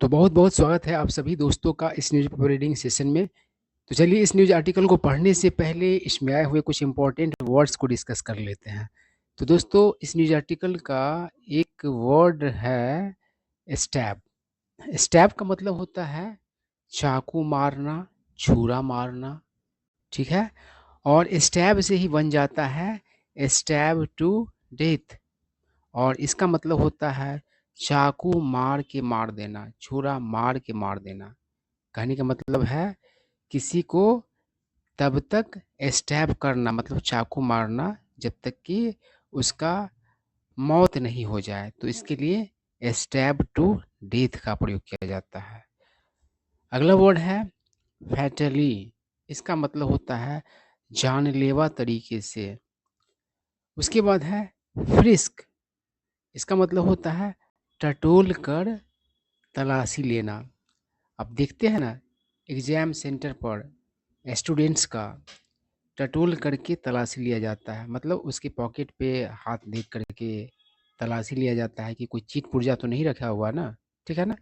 तो बहुत-बहुत स्वागत है आप सभी दोस्तों का इस न्यूज़ पेपर रीडिंग सेशन में। तो चलिए इस न्यूज़ आर्टिकल को पढ़ने से पहले इसमें आए हुए कुछ इम्पोर्टेंट वर्ड्स को डिस्कस कर लेते हैं। तो दोस्तों इस न्यूज़ आर्टिकल का एक वर्ड है स्टैब। स्टैब का मतलब होता है चाकू मारना, छुरा मारना, ठीक है? और स्टैब से ही बन जाता है स्टैब टू डेथ और इसका मतलब होता है चाकू मार के मार देना, छुरा मार के मार देना। कहने का मतलब है किसी को तब तक स्टैब करना मतलब चाकू मारना जब तक कि उसका मौत नहीं हो जाए, तो इसके लिए स्टैब टू डेथ का प्रयोग किया जाता है। अगला वर्ड है फैटली। इसका मतलब होता है जानलेवा तरीके से। उसके बाद है फ्रिस्क। इसका मतलब होता है टटोल कर तलाशी लेना। अब देखते हैं ना एग्जाम सेंटर पर स्टूडेंट्स का टटोल करके तलाशी लिया जाता है, मतलब उसके पॉकेट पे हाथ देख करके तलाशी लिया जाता है कि कोई चीट पुर्जा तो नहीं रखा हुआ ना, ठीक है ना?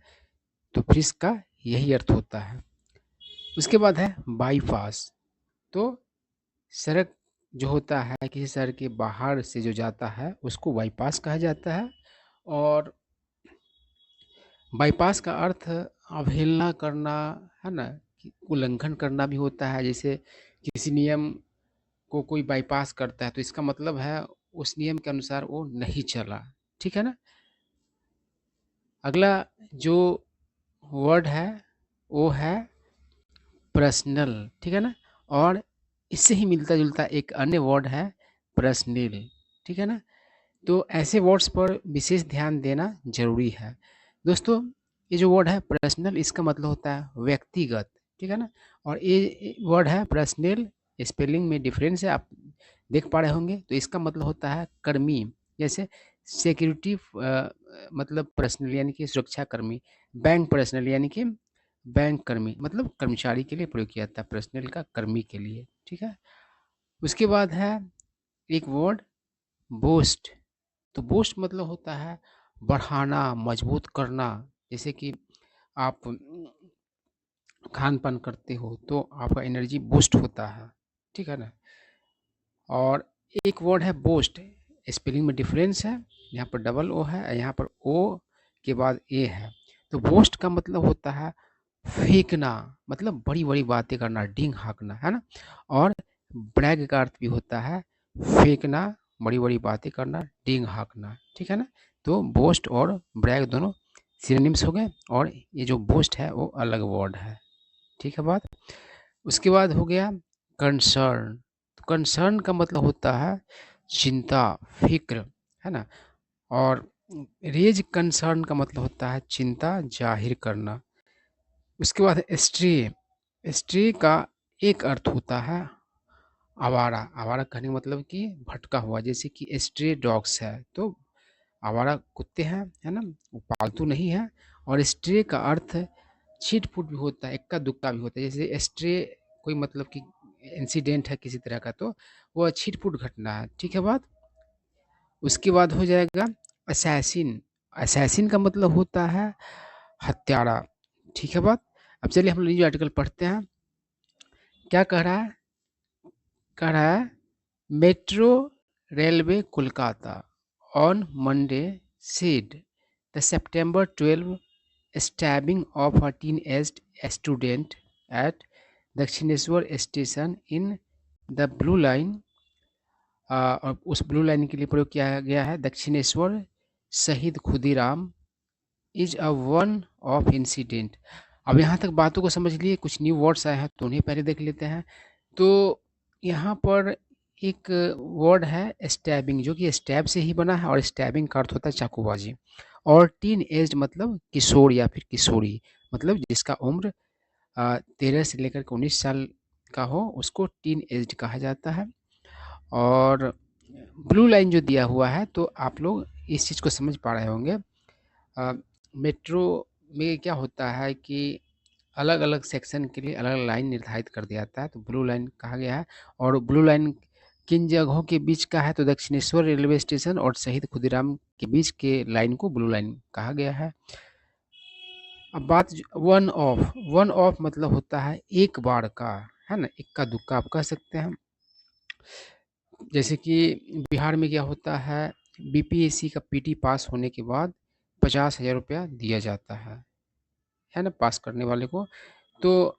तो फ्रिस्क का यही अर्थ होता है। उसके बाद है बाईपास। तो सड़क जो होता है किसी शहर के बाहर से जो जाता है उसको बाईपास कहा जाता है। और बाईपास का अर्थ अवहेलना करना, है ना? कि उल्लंघन करना भी होता है। जैसे किसी नियम को कोई बाईपास करता है तो इसका मतलब है उस नियम के अनुसार वो नहीं चला, ठीक है ना? अगला जो वर्ड है वो है पर्सनल, ठीक है ना? और इससे ही मिलता जुलता एक अन्य वर्ड है पर्सनल, ठीक है ना? तो ऐसे वर्ड्स पर विशेष ध्यान देना जरूरी है। दोस्तों ये जो वर्ड है पर्सनल इसका मतलब होता है व्यक्तिगत, ठीक है ना? और ये वर्ड है पर्सनल, स्पेलिंग में डिफरेंस है, आप देख पा रहे होंगे। तो इसका मतलब होता है कर्मी। जैसे सिक्योरिटी मतलब पर्सनल यानी कि सुरक्षा कर्मी, बैंक पर्सनल यानी कि बैंक कर्मी, मतलब कर्मचारी के लिए प्रयोग किया जाता है, पर्सनल का कर्मी के लिए, ठीक है? उसके बाद है एक वर्ड बोस्ट। तो बोस्ट मतलब होता है बढ़ाना, मजबूत करना। जैसे कि आप खान पान करते हो तो आपका एनर्जी बूस्ट होता है, ठीक है ना? और एक वर्ड है बोस्ट, स्पेलिंग में डिफरेंस है, यहाँ पर डबल ओ है, यहाँ पर ओ के बाद ए है। तो बोस्ट का मतलब होता है फेंकना, मतलब बड़ी बड़ी बातें करना, डींग हाँकना, है ना? और ब्रैग का अर्थ भी होता है फेंकना, बड़ी बड़ी बातें करना, डींग हाँकना, ठीक है ना? तो बोस्ट और ब्रैग दोनों सिनोनिम्स हो गए और ये जो बोस्ट है वो अलग वर्ड है, ठीक है बात? उसके बाद हो गया कंसर्न। तो कंसर्न का मतलब होता है चिंता, फिक्र, है ना? और रेज कंसर्न का मतलब होता है चिंता जाहिर करना। उसके बाद स्ट्रे। स्ट्रे का एक अर्थ होता है आवारा। आवारा कहने का मतलब कि भटका हुआ, जैसे कि स्ट्रे डॉग्स है तो आवारा कुत्ते हैं, है ना? वो पालतू नहीं है। और स्ट्रे का अर्थ छिट-पुट भी होता है, इक्का-दुक्का भी होता है। जैसे स्ट्रे कोई मतलब कि इंसिडेंट है किसी तरह का तो वो छिट-पुट घटना है, ठीक है बात? उसके बाद हो जाएगा असैसिन। असैसिन का मतलब होता है हत्यारा, ठीक है बात? अब चलिए हम लोग ये आर्टिकल पढ़ते हैं। क्या कह रहा है? कह रहा है metro railway Kolkata on Monday said the September 12 stabbing of a teenage student at Dakshineswar station in the blue line, और उस ब्लू लाइन के लिए प्रयोग किया गया है दक्षिणेश्वर शहीद Khudiram is a one of incident. अब यहाँ तक बातों को समझ लिए, कुछ न्यू वर्ड्स आए हैं तो उन्हें पहले देख लेते हैं। तो यहाँ पर एक वर्ड है स्टैबिंग जो कि स्टैब से ही बना है और स्टैबिंग का अर्थ होता है चाकूबाजी। और टीन एज मतलब किशोर या फिर किशोरी, मतलब जिसका उम्र 13 से लेकर के 19 साल का हो उसको टीन एज्ड कहा जाता है। और ब्लू लाइन जो दिया हुआ है तो आप लोग इस चीज़ को समझ पा रहे होंगे। अ, मेट्रो में क्या होता है कि अलग-अलग सेक्शन के लिए अलग लाइन निर्धारित कर दिया जाता है, तो ब्लू लाइन कहा गया है। और ब्लू लाइन किन जगहों के बीच का है? तो दक्षिणेश्वर रेलवे स्टेशन और शहीद खुदीराम के बीच के लाइन को ब्लू लाइन कहा गया है। अब बात वन ऑफ मतलब होता है एक बार का, है ना, इक्का दुक्का आप कह सकते हैं। जैसे कि बिहार में क्या होता है, बीपीएससी का पीटी पास होने के बाद 50,000 रुपया दिया जाता है ना, पास करने वाले को। तो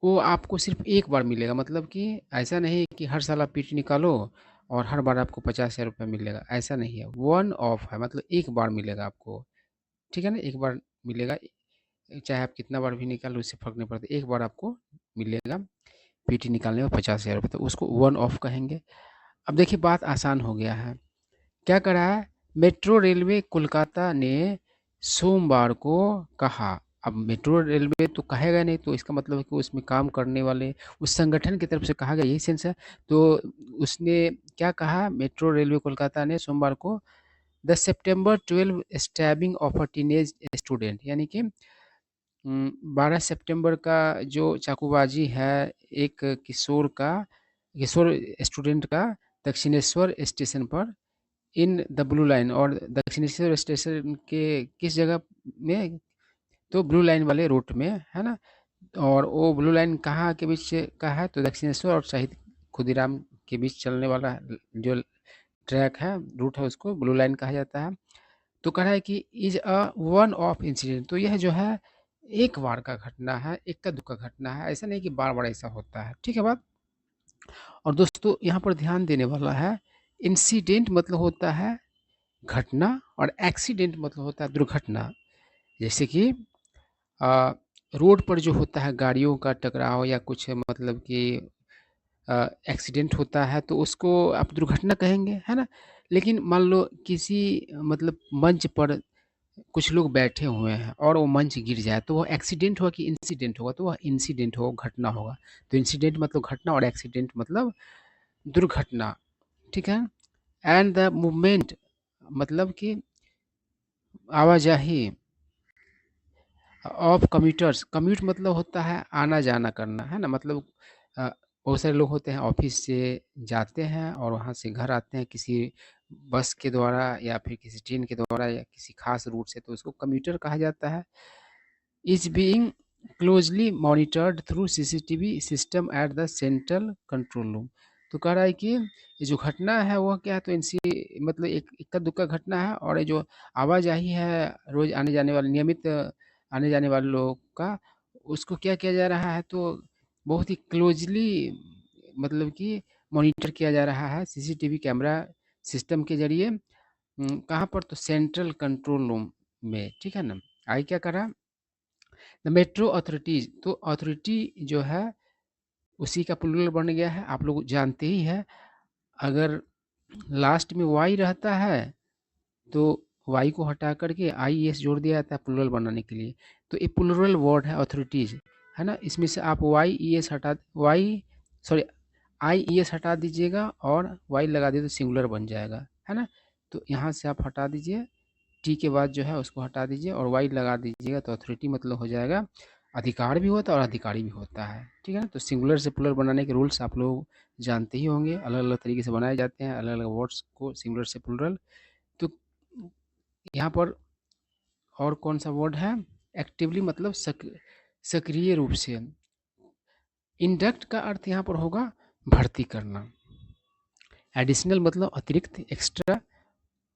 वो आपको सिर्फ एक बार मिलेगा, मतलब कि ऐसा नहीं कि हर साल आप पीटी निकालो और हर बार आपको 50,000 रुपया मिलेगा, ऐसा नहीं है। वन ऑफ है, मतलब एक बार मिलेगा आपको, ठीक है ना, एक बार मिलेगा। चाहे आप कितना बार भी निकालो उससे फ़र्क नहीं पड़ता, एक बार आपको मिलेगा पीटी निकालने में 50,000 रुपये, तो उसको वन ऑफ कहेंगे। अब देखिए बात आसान हो गया है। क्या करा है, मेट्रो रेलवे कोलकाता ने सोमवार को कहा। अब मेट्रो रेलवे तो कहेगा नहीं, तो इसका मतलब है कि उसमें काम करने वाले उस संगठन की तरफ से कहा गया, यही सेंस है। तो उसने क्या कहा, मेट्रो रेलवे कोलकाता ने सोमवार को 10 सितंबर 12 stabbing of a teenage student, यानी कि 12 सितंबर का जो चाकूबाजी है एक किशोर स्टूडेंट का दक्षिणेश्वर स्टेशन पर इन द ब्लू लाइन, और दक्षिणेश्वर स्टेशन के किस जगह में, तो ब्लू लाइन वाले रूट में, है ना। और वो ब्लू लाइन कहाँ के बीच का है, तो दक्षिणेश्वर और शहीद खुदीराम के बीच चलने वाला जो ट्रैक है, रूट है, उसको ब्लू लाइन कहा जाता है। तो कह रहा है कि is a one of incident, तो यह जो है एक बार का घटना है, इक्का दुक्का घटना है, ऐसा नहीं कि बार बार ऐसा होता है, ठीक है बात। और दोस्तों यहाँ पर ध्यान देने वाला है, इंसिडेंट मतलब होता है घटना, और एक्सीडेंट मतलब होता है दुर्घटना। जैसे कि अ, रोड पर जो होता है गाड़ियों का टकराव या कुछ, मतलब कि एक्सीडेंट होता है, तो उसको आप दुर्घटना कहेंगे, है ना। लेकिन मान लो किसी, मतलब मंच पर कुछ लोग बैठे हुए हैं और वो मंच गिर जाए, तो वो एक्सीडेंट होगा कि इंसिडेंट होगा, तो वह इंसिडेंट होगा, घटना होगा। तो इंसिडेंट मतलब घटना और एक्सीडेंट मतलब दुर्घटना, ठीक है। एंड द मूवमेंट मतलब कि आवाजाही ऑफ कम्यूटर्स, कम्यूट मतलब होता है आना जाना करना, है ना, मतलब बहुत सारे लोग होते हैं ऑफिस से जाते हैं और वहाँ से घर आते हैं किसी बस के द्वारा या फिर किसी ट्रेन के द्वारा या किसी खास रूट से, तो उसको कम्यूटर कहा जाता है। Is being closely monitored through CCTV system at the central control room. तो कह रहा है कि ये जो घटना है वह क्या है, तो इनसी मतलब एक इक्का दुक्का घटना है, और ये जो आवाजाही है रोज आने जाने वाले, नियमित आने जाने वाले लोगों का, उसको क्या किया जा रहा है, तो बहुत ही क्लोजली, मतलब कि मॉनिटर किया जा रहा है सीसीटीवी कैमरा सिस्टम के जरिए। कहाँ पर, तो सेंट्रल कंट्रोल रूम में, ठीक है ना। आगे क्या करा, द मेट्रो अथॉरिटीज, तो अथॉरिटी जो है उसी का प्लूरल बन गया है, आप लोग जानते ही है। अगर लास्ट में वाई रहता है तो वाई को हटा करके आई एस जोड़ दिया जाता है प्लूरल बनाने के लिए। तो ये प्लूरल वर्ड है अथॉरिटीज, है ना। इसमें से आप वाई ई एस हटा, Y sorry I E S हटा दीजिएगा और वाई लगा दीजिए तो सिंगुलर बन जाएगा, है ना। तो यहाँ से आप हटा दीजिए, टी के बाद जो है उसको हटा दीजिए और वाई लगा दीजिएगा, तो अथॉरिटी मतलब हो जाएगा अधिकार भी होता है और अधिकारी भी होता है, ठीक है ना। तो सिंगुलर से प्लूरल बनाने के रूल्स आप लोग जानते ही होंगे, अलग अलग तरीके से बनाए जाते हैं अलग अलग वर्ड्स को सिंगुलर से प्लूरल। तो यहाँ पर और कौन सा वर्ड है, एक्टिवली मतलब सक्रिय रूप से। इंडक्ट का अर्थ यहाँ पर होगा भर्ती करना, एडिशनल मतलब अतिरिक्त एक्स्ट्रा,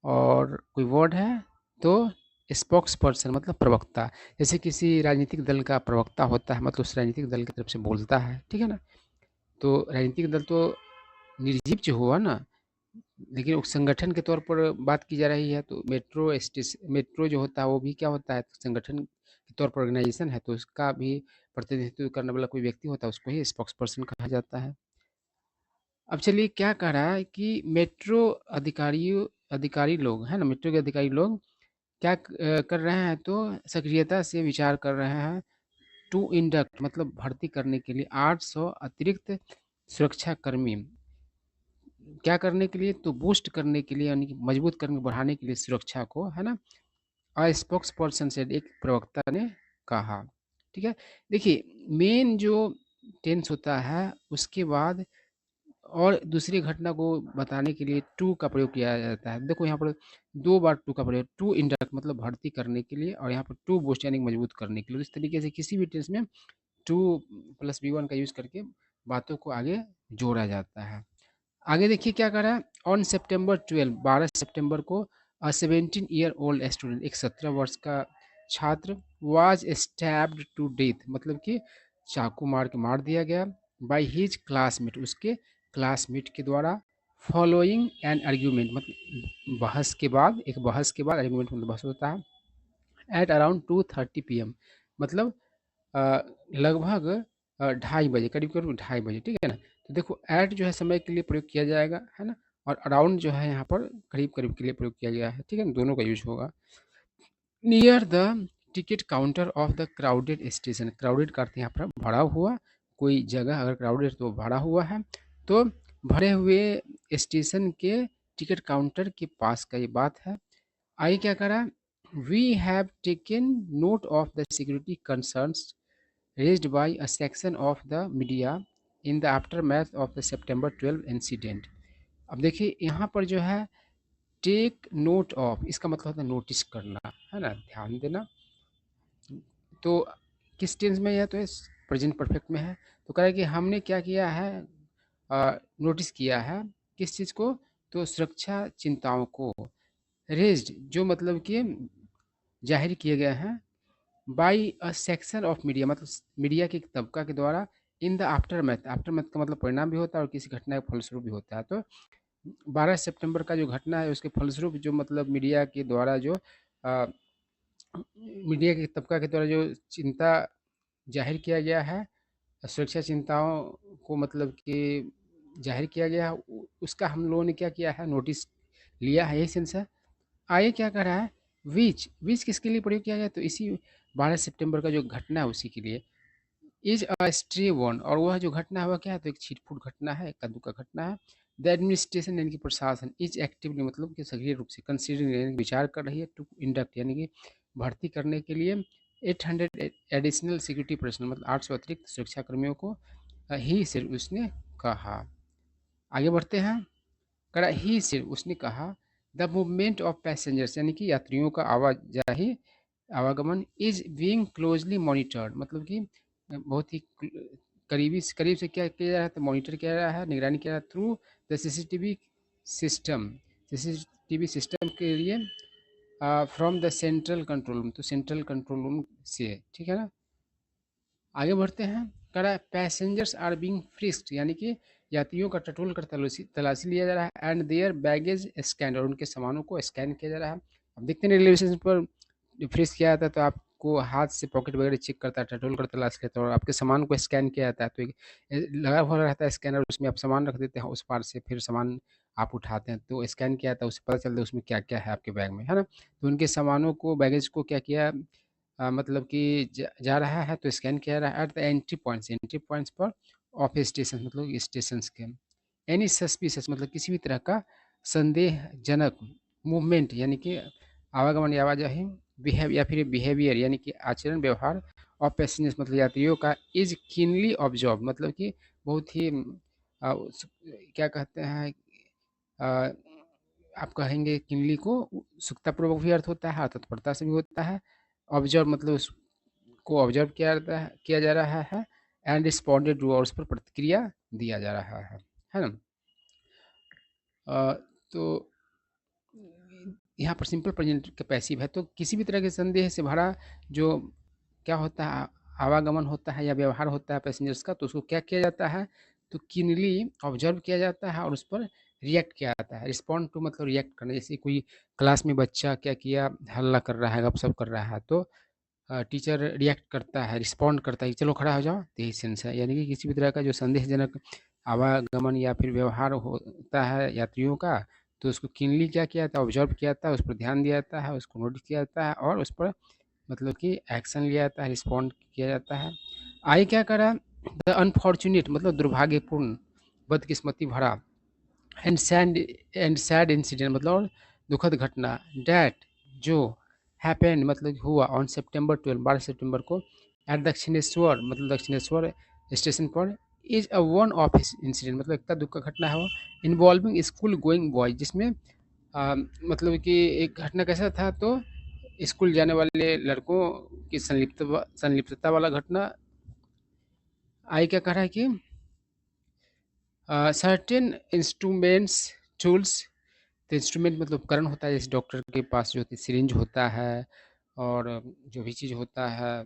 और कोई वर्ड है तो स्पोक्स पर्सन मतलब प्रवक्ता। जैसे किसी राजनीतिक दल का प्रवक्ता होता है, मतलब उस राजनीतिक दल की तरफ से बोलता है, ठीक है ना। तो राजनीतिक दल तो निर्जीव जो हुआ ना, लेकिन उस संगठन के तौर पर बात की जा रही है, तो मेट्रो जो होता है वो भी क्या होता है, संगठन के तौर पर ऑर्गेनाइजेशन है, तो उसका भी प्रतिनिधित्व करने वाला कोई व्यक्ति होता है, उसको ही स्पोक्स पर्सन कहा जाता है। अब चलिए क्या कह रहा है कि मेट्रो अधिकारी लोग है ना, मेट्रो के अधिकारी लोग क्या कर रहे हैं, तो सक्रियता से विचार कर रहे हैं टू इंडक्ट मतलब भर्ती करने के लिए 800 अतिरिक्त सुरक्षा कर्मी। क्या करने के लिए, तो बूस्ट करने के लिए, यानी कि मजबूत करने बढ़ाने के लिए सुरक्षा को, है ना। अ स्पोक्स पर्सन से एक प्रवक्ता ने कहा, ठीक है। देखिए मेन जो टेंस होता है उसके बाद और दूसरी घटना को बताने के लिए टू का प्रयोग किया जाता है। देखो यहाँ पर 2 बार टू का प्रयोग, टू इंडक्ट मतलब भर्ती करने के लिए, और यहाँ पर टू बूस्ट यानी मजबूत करने के लिए। इस तरीके से किसी भी टेंस में टू प्लस बी1 का यूज़ करके बातों को आगे जोड़ा जाता है। आगे देखिए क्या कर रहा है, ऑन सितंबर 12 12 सितंबर को 17 ईयर ओल्ड स्टूडेंट, एक 17 वर्ष का छात्र, वाज स्टैब्ड टू डेथ मतलब कि चाकू मार के मार दिया गया, बाय हिज क्लासमेट उसके क्लासमेट के द्वारा, फॉलोइंग एन आर्ग्यूमेंट मतलब बहस के बाद, एक बहस के बाद, आर्ग्यूमेंट मतलब बहस होता है, एट अराउंड 2:30 PM मतलब अ, लगभग 2:30 बजे, करीब करीब 2:30 बजे, ठीक है ना। तो देखो एट जो है समय के लिए प्रयोग किया जाएगा, है ना, और अराउंड जो है यहाँ पर करीब करीब के लिए प्रयोग किया गया है, ठीक है ना, दोनों का यूज होगा। Near the ticket counter of the crowded station, crowded का अर्थ यहाँ पर भरा हुआ, कोई जगह अगर क्राउडेड तो भरा हुआ है, तो भरे हुए स्टेशन के टिकट काउंटर के पास का ये बात है। आगे क्या करा, we have taken note of the security concerns raised by a section of the media in the aftermath of the September 12 incident। अब देखिए यहाँ पर जो है टेक नोट ऑफ, इसका मतलब होता है नोटिस करना, है ना, ध्यान देना। तो किस टेंस में है, तो प्रेजेंट परफेक्ट में है। तो कह रहा है कि हमने क्या किया है, नोटिस किया है किस चीज़ को, तो सुरक्षा चिंताओं को, रेज्ड जो मतलब कि जाहिर किए गए हैं, by a section of media मतलब मीडिया के एक तबका के द्वारा, इन द आफ्टरमैथ, आफ्टरमैथ का मतलब परिणाम भी होता है और किसी घटना के फलस्वरूप भी होता है। तो 12 सितंबर का जो घटना है उसके फलस्वरूप जो मतलब मीडिया के द्वारा जो अ, मीडिया के तबका के द्वारा जो चिंता जाहिर किया गया है, सुरक्षा चिंताओं को मतलब कि जाहिर किया गया है, उसका हम लोगों ने क्या किया है, नोटिस लिया है, यही सेंस है। आगे क्या कर रहा है, विच किसके लिए प्रयोग किया गया, तो इसी 12 सितंबर का जो घटना है उसी के लिए। इज अ स्ट्रे वन, और वह जो घटना हुआ क्या है, तो एक छिटपुट घटना है, एक कद्दू का घटना है। द एडमिनिस्ट्रेशन यानी कि प्रशासन, इज एक्टिवली मतलब कि सक्रिय रूप से, कंसिडरिंग यानी कि विचार कर रही है, टू इंडक्ट यानी कि भर्ती करने के लिए 800 एडिशनल सिक्योरिटी पर्सनल मतलब 800 अतिरिक्त सुरक्षा कर्मियों को, ही सिर्फ उसने कहा। आगे बढ़ते हैं, करा ही सिर्फ उसने कहा, द मूवमेंट ऑफ पैसेंजर्स यानी कि यात्रियों का आवाजाही आवागमन इज बीइंग क्लोजली मॉनिटर्ड मतलब कि बहुत ही करीब से क्या किया जा रहा है, तो मॉनिटर किया जा रहा है, निगरानी किया जा रहा है, through the CCTV system, CCTV system के लिए, from the central control room, तो सेंट्रल कंट्रोल रूम से, ठीक है ना। आगे बढ़ते हैं, कह रहा है पैसेंजर्स आर बीइंग फ्रिस्क्ड यानी कि यात्रियों का टटोल कर तलाशी तलाशी लिया जा रहा है, एंड देयर बैगेज स्कैन और उनके सामानों को स्कैन किया जा रहा है। अब देखते हैं रेलवे स्टेशन पर फ्रिस्क किया जाता है तो आपको हाथ से पॉकेट वगैरह चेक करता है, टटोल कर तलाश लेता है, और आपके सामान को स्कैन किया जाता है, तो एक लगा हुआ रहता है स्कैनर, उसमें आप सामान रख देते हैं, उस पार से फिर सामान आप उठाते हैं, तो स्कैन किया जाता है, उससे पता चलता है उसमें क्या क्या है आपके बैग में, है ना। तो उनके सामानों को बैगेज को क्या किया, मतलब कि जा रहा है तो स्कैन किया जा रहा है, एट द एंट्री पॉइंट्स पर ऑफ स्टेशन मतलब स्टेशन के। एनी सस्पिशियस मतलब किसी भी तरह का संदेहजनक मूवमेंट यानी कि आवागमन या आवाजाही, बिहेव या फिर बिहेवियर यानी कि आचरण व्यवहार, ऑफ पैसेंजर्स मतलब यात्रियों का, इज कीनली ऑब्जर्व मतलब कि बहुत ही क्या कहते हैं, अ, आप कहेंगे किनली को उत्सुकतापूर्वक भी अर्थ होता है, तत्परता से भी होता है। ऑब्जर्व मतलब उसको ऑब्जर्व किया जा रहा है, एंड रिस्पॉन्डेड टू और उस पर प्रतिक्रिया दिया जा रहा है ना। तो यहाँ पर सिंपल प्रेजेंट का पैसिव है, तो किसी भी तरह के संदेह से भरा जो क्या होता है, आवागमन होता है या व्यवहार होता है पैसेंजर्स का, तो उसको क्या किया जाता है, तो कीनली ऑब्जर्व किया जाता है और उस पर रिएक्ट किया जाता है। रिस्पॉन्ड टू मतलब रिएक्ट करना, जैसे कोई क्लास में बच्चा क्या किया, हल्ला कर रहा है, गपशप कर रहा है, तो टीचर रिएक्ट करता है, रिस्पॉन्ड करता है कि चलो खड़ा हो जाओ, तो यही सेंस है। यानी कि किसी भी तरह का जो संदेहजनक आवागमन या फिर व्यवहार होता है यात्रियों का, तो उसको कीनली क्या किया जाता है, ऑब्जर्व किया जाता है, उस पर ध्यान दिया जाता है, उसको नोटिस किया जाता है और उस पर मतलब कि एक्शन लिया जाता है, रिस्पॉन्ड किया जाता है। आगे क्या करा, द अनफॉर्चुनेट मतलब दुर्भाग्यपूर्ण, बदकिस्मती भरा, एंड सैड इंसिडेंट मतलब दुखद घटना, डैट जो हैपेंड मतलब हुआ, ऑन सितंबर 12 12 सितंबर को, एट दक्षिणेश्वर मतलब दक्षिणेश्वर स्टेशन पर, is a one of incident, मतलब इतना दुख का घटना है वो, इन्वॉल्विंग स्कूल गोइंग बॉय, जिसमें मतलब कि एक घटना कैसा था, तो स्कूल जाने वाले लड़कों की संलिप्तता वाला घटना। आई क्या कह रहा है कि सर्टेन इंस्ट्रूमेंट्स टूल्स, तो इंस्ट्रूमेंट मतलब उपकरण होता है, जैसे डॉक्टर के पास जो होती है सिरिंज होता है, और जो भी चीज़ होता है,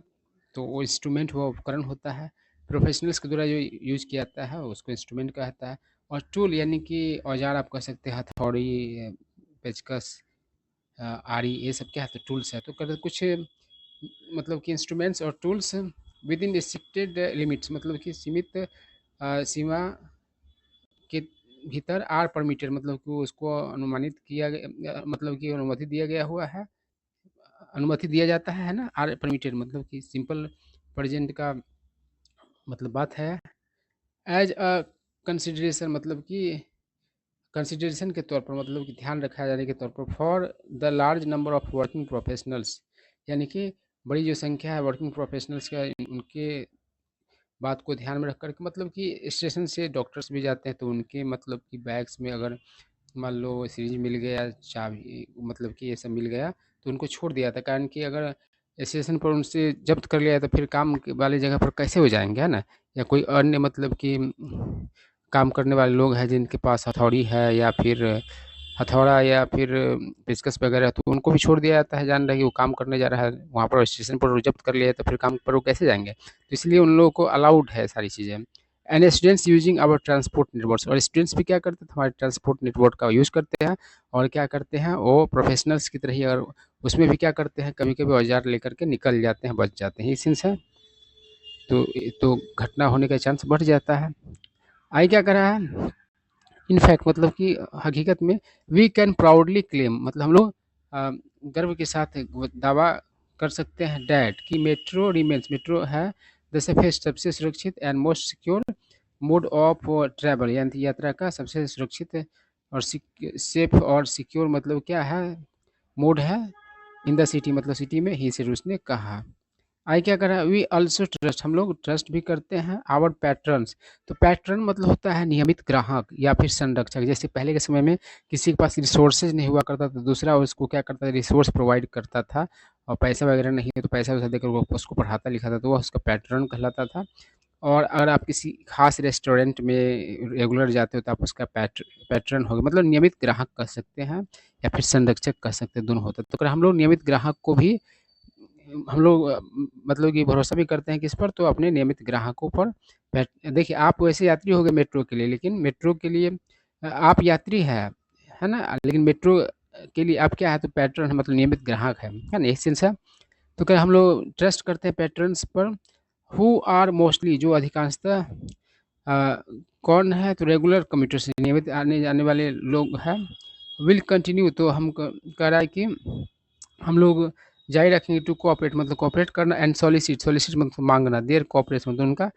तो वो इंस्ट्रूमेंट हुआ, उपकरण होता है। प्रोफेशनल्स के द्वारा जो यूज़ किया जाता है उसको इंस्ट्रूमेंट कहता है। और टूल यानी कि औजार आप कह सकते हैं, हथौड़ी, पेचकस, आरी, ये सब क्या है, तो टूल्स है। तो कर कुछ मतलब कि इंस्ट्रूमेंट्स और tools with in restricted limits, मतलब कि सीमित सीमा के भीतर आर परमिटेड, मतलब कि उसको अनुमानित किया गया, मतलब कि अनुमति दिया गया हुआ है, अनुमति दिया जाता है ना। आर परमिटेड मतलब कि सिंपल प्रेजेंट का मतलब बात है। एज अ कंसिडरेशन, मतलब कि कंसिडरेशन के तौर पर, मतलब कि ध्यान रखा जाने के तौर पर, for the large number of working professionals, यानी कि बड़ी जो संख्या है वर्किंग प्रोफेशनल्स का, उनके बात को ध्यान में रख कर के, मतलब कि स्टेशन से डॉक्टर्स भी जाते हैं, तो उनके मतलब कि बैग्स में अगर मान लो सिरिंज मिल गया, चाबी, मतलब कि ये सब मिल गया, तो उनको छोड़ दिया था। कारण कि अगर स्टेशन पर उनसे जब्त कर लिया तो फिर काम वाली जगह पर कैसे हो जाएंगे, है ना। या कोई अन्य मतलब कि काम करने वाले लोग हैं जिनके पास हथौड़ी है, या फिर हथौड़ा, या फिर पेचकस वगैरह, तो उनको भी छोड़ दिया जाता है। जान रहे कि वो काम करने जा रहा है वहाँ पर, स्टेशन पर जब्त कर लिया है, तो फिर काम पर वो कैसे जाएंगे। तो इसलिए उन लोगों को अलाउड है सारी चीज़ें। And students using our transport network, और स्टूडेंट्स भी क्या करते हैं, हमारे ट्रांसपोर्ट नेटवर्क का यूज़ करते हैं। और क्या करते हैं, वो प्रोफेशनल्स की तरह ही, और उसमें भी क्या करते हैं, कभी कभी औजार लेकर के निकल जाते हैं, बच जाते हैं, ये सेंस है। तो घटना होने का चांस बढ़ जाता है। आई क्या कर रहा है, इनफैक्ट मतलब कि हकीकत में, वी कैन प्राउडली क्लेम, मतलब हम लोग गर्व के साथ दावा कर सकते हैं, डैट कि मेट्रो रिमेन्स, मेट्रो है द सेफेस्ट, सबसे सुरक्षित and most secure mode of travel, यानी यात्रा का सबसे सुरक्षित और सेफ और सिक्योर मतलब क्या है, मोड है, इन द सिटी, मतलब सिटी में ही, से उसने कहा। आई क्या कर रहा है, वी ऑल्सो ट्रस्ट, हम लोग ट्रस्ट भी करते हैं आवर पैट्रन्स। तो पैट्रन मतलब होता है नियमित ग्राहक या फिर संरक्षक। जैसे पहले के समय में किसी के पास रिसोर्सेज नहीं हुआ करता, तो दूसरा उसको क्या करता था, रिसोर्स प्रोवाइड करता था, और पैसा वगैरह नहीं है तो पैसा वैसा देकर वो उसको पढ़ाता लिखाता, तो वह उसका पैट्रन कहलाता था। और अगर आप किसी खास रेस्टोरेंट में रेगुलर जाते हो तो आप उसका पैट्रन हो गए, मतलब नियमित ग्राहक कह सकते हैं, या फिर संरक्षक कह सकते हैं, दोनों होता है। तो अगर हम लोग नियमित ग्राहक को भी हम लोग मतलब कि भरोसा भी करते हैं किस पर, तो अपने नियमित ग्राहकों पर। देखिए आप वैसे यात्री हो गए मेट्रो के लिए, लेकिन मेट्रो के लिए आप यात्री है ना, लेकिन मेट्रो के लिए आप क्या है, तो पैट्रन है, मतलब नियमित ग्राहक है ना, एक सेंस है। तो क्या हम लोग ट्रस्ट करते हैं पैट्रन्स पर, हु आर मोस्टली, जो अधिकांशतः कौन है, तो रेगुलर कम्यूटर्स, नियमित आने जाने वाले लोग हैं। विल कंटिन्यू, तो हम कह रहा है कि हम लोग जारी रखेंगे टू कोऑपरेट, मतलब कोऑपरेट करना, एंड सॉलिसिट, सॉलिसिट मतलब मांगना, देयर कोऑपरेशन मतलब उनका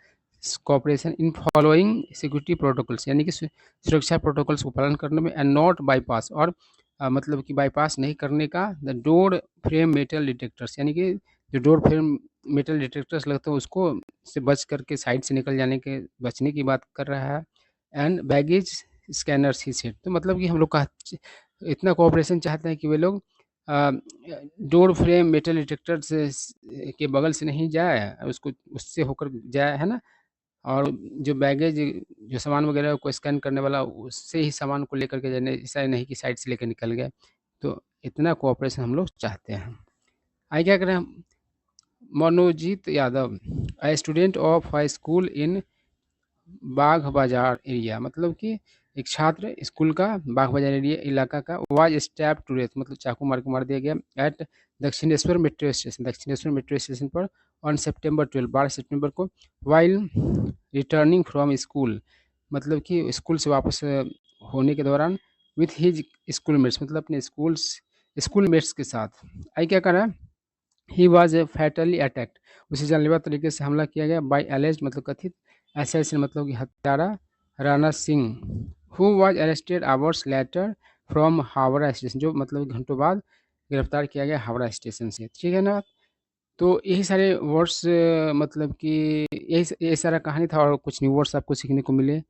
cooperation, in following security protocols, यानी कि सुरक्षा प्रोटोकॉल्स को पालन करने में, एंड नॉट बाईपास, और मतलब कि बाईपास नहीं करने का, the door frame metal detectors, यानी कि जो डोर फ्रेम मेटल डिटेक्टर्स लगते हैं उसको से बच करके साइड से निकल जाने के बचने की बात कर रहा है। And baggage scanners he set, तो मतलब कि हम लोग का इतना कोऑपरेशन चाहते हैं कि वे लोग डोर फ्रेम मेटल डिटेक्टर से के बगल से नहीं जाए, उसको उससे होकर जाए, है ना। और जो बैगेज, जो सामान वगैरह को स्कैन करने वाला, उससे ही सामान को लेकर के जाने, ऐसा नहीं कि साइड से लेकर निकल गए। तो इतना कोऑपरेशन हम लोग चाहते हैं। आगे क्या करें, Manojit Yadav, a student of high school इन बाघ बाजार एरिया, मतलब कि एक छात्र स्कूल का बाघ बाजार एरिया इलाका का, वाज स्टैब टू डेथ, मतलब चाकू मार के मार दिया गया, at Dakshineswar metro station, Dakshineswar metro station पर, ऑन सितंबर 12, 12 सितंबर को, वाइल रिटर्निंग फ्रॉम स्कूल, मतलब कि स्कूल से वापस होने के दौरान, विथ हिज स्कूल मेट्स, मतलब अपने स्कूल मेट्स के साथ। आई क्या करा, ही वॉज ए फैटली अटैक्ड, उसे जानलेवा तरीके से हमला किया गया, बाई एलेज मतलब कथित, असैसिन मतलब कि हत्यारा, Rana Singh, who was arrested hours later from Howrah station, जो मतलब घंटों बाद गिरफ्तार किया गया हावड़ा स्टेशन से, ठीक है ना। तो यही सारे वर्ड्स मतलब कि यही सारा कहानी था और कुछ न्यू वर्ड्स आपको सीखने को मिले।